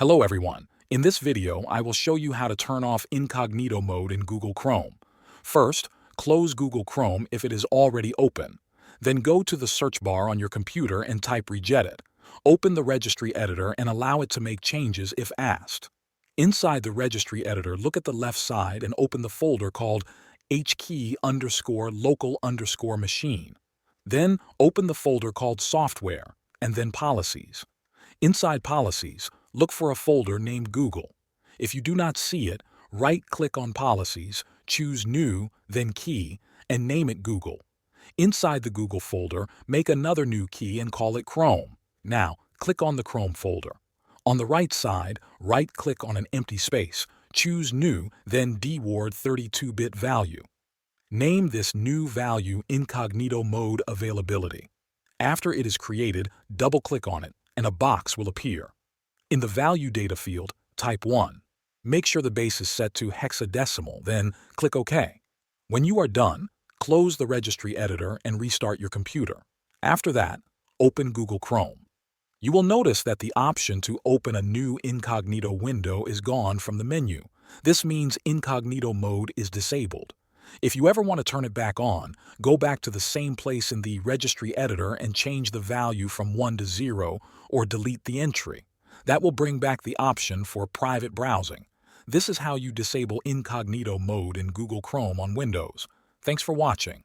Hello everyone. In this video, I will show you how to turn off incognito mode in Google Chrome. First, close Google Chrome if it is already open. Then go to the search bar on your computer and type regedit. Open the registry editor and allow it to make changes if asked. Inside the registry editor, look at the left side and open the folder called hkey_local_machine. Then open the folder called software and then policies. Inside policies, look for a folder named Google. If you do not see it, right-click on Policies, choose New, then Key, and name it Google. Inside the Google folder, make another new key and call it Chrome. Now, click on the Chrome folder. On the right side, right-click on an empty space, choose New, then dword 32-bit value. Name this new value Incognito Mode Availability. After it is created, double-click on it, and a box will appear. In the Value Data field, type 1. Make sure the base is set to hexadecimal, then click OK. When you are done, close the registry editor and restart your computer. After that, open Google Chrome. You will notice that the option to open a new incognito window is gone from the menu. This means incognito mode is disabled. If you ever want to turn it back on, go back to the same place in the registry editor and change the value from 1 to 0 or delete the entry. That will bring back the option for private browsing. This is how you disable incognito mode in Google Chrome on Windows. Thanks for watching.